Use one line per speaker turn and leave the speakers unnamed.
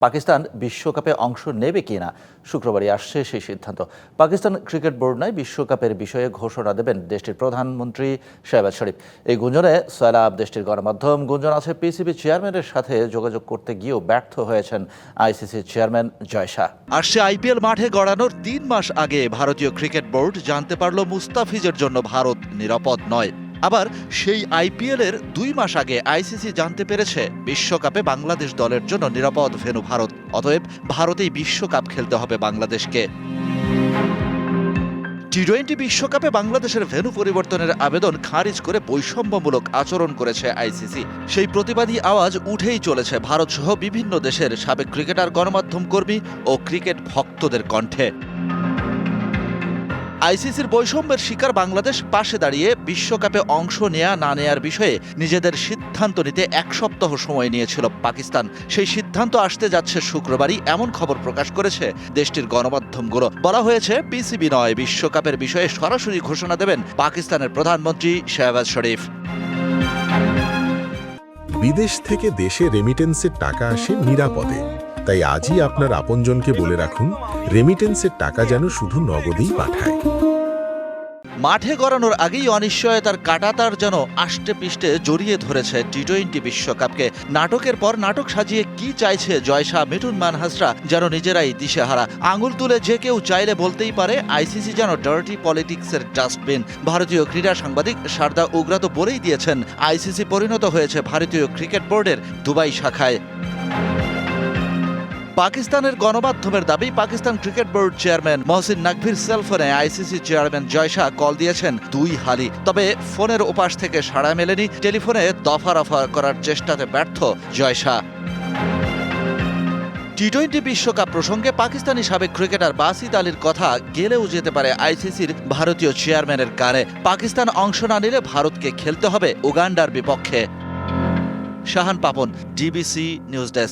পাকিস্তান বিশ্বকাপে অংশ নেবে কিনা শুক্রবারই আসছে সেই সিদ্ধান্ত। পাকিস্তান ক্রিকেট বোর্ড নয়, বিশ্বকাপের বিষয়ে ঘোষণা দেবেন দেশটির প্রধানমন্ত্রী শাহবাজ শরীফ। এই গুঞ্জনে সয়লাব দেশটির গণমাধ্যম। গুঞ্জন আছে পিসিবি চেয়ারম্যানের সাথে যোগাযোগ করতে গিয়েও ব্যর্থ হয়েছেন আইসিসির চেয়ারম্যান জয় শাহ।
আসছে আইপিএল মাঠে গড়ানোর ৩ মাস আগে ভারতীয় ক্রিকেট বোর্ড জানতে পারল মুস্তাফিজের জন্য ভারত নিরাপদ নয়। আবার সেই আইপিএলের ২ মাস আগে আইসিসি জানতে পেরেছে বিশ্বকাপে বাংলাদেশ দলের জন্য নিরাপদ ভেন্যু ভারত। অতএব ভারতেই বিশ্বকাপ খেলতে হবে বাংলাদেশকে। টি-20 বিশ্বকাপে বাংলাদেশের ভেন্যু পরিবর্তনের আবেদন খারিজ করে বৈষম্যমূলক আচরণ করেছে আইসিসি। সেই প্রতিবাদী আওয়াজ উঠেই চলেছে ভারতসহ বিভিন্ন দেশের সাবেক ক্রিকেটার, গণমাধ্যম কর্মী ও ক্রিকেট ভক্তদের কণ্ঠে। আইসিসির বৈষম্যের শিকার বাংলাদেশ পাশে দাঁড়িয়ে বিশ্বকাপে অংশ নেয়া না নেয়ার বিষয়ে নিজেদের সিদ্ধান্ত নিতে ১ সপ্তাহ সময় নিয়েছিল পাকিস্তান। সেই সিদ্ধান্ত আসতে যাচ্ছে শুক্রবারই, এমন খবর প্রকাশ করেছে দেশটির গণমাধ্যমগুলো। বলা হয়েছে পিসিবি নয়, বিশ্বকাপের বিষয়ে সরাসরি ঘোষণা দেবেন পাকিস্তানের প্রধানমন্ত্রী শাহবাজ শরীফ।
বিদেশ থেকে দেশে রেমিটেন্সের টাকা আসে নিরাপদে। তাই আজই আপনার আপনজনকে বলে রাখুন, রেমিটেন্সের টাকা যেন শুধু নগদেই পাঠায়।
মাঠে গড়ানোর আগেই অনিশ্চয়তার কাঁটাতার যেন আষ্টে পিষ্টে জড়িয়ে ধরেছে টি-20 বিশ্বকাপকে। নাটকের পর নাটক সাজিয়ে কি চাইছে জয় শাহ, মিঠুন মানহাসরা যেন নিজেরাই দিশেহারা। আঙুল তুলে যে কেউ চাইলে বলতেই পারে আইসিসি যেন ডার্টি পলিটিক্সের ডাস্টবিন। ভারতীয় ক্রীড়া সাংবাদিক শারদা উগ্রা তো বলেই দিয়েছেন, আইসিসি পরিণত হয়েছে ভারতীয় ক্রিকেট বোর্ডের দুবাই শাখায়। পাকিস্তানের গণমাধ্যমের দাবি, Pakistan cricket board chairman Mohsin নাকভির সেলফোনে ICC chairman Jay Shah call দিয়েছেন ২ হালি। তবে ফোনের ওপাশ থেকে সাড়া মেলেনি। টেলিফোনে দফা-রফা করার চেষ্টাতে ব্যর্থ জয় শাহ। টি-20 বিশ্বকাপ প্রসঙ্গে পাকিস্তানি সাবেক ক্রিকেটার বাসিত আলীর কথা গেলেও যেতে পারে আইসিসির ভারতীয় চেয়ারম্যানের কানে। পাকিস্তান অংশ না নিলে ভারতকে খেলতে হবে উগান্ডার বিপক্ষে। Shahan Papon, DBC news desk.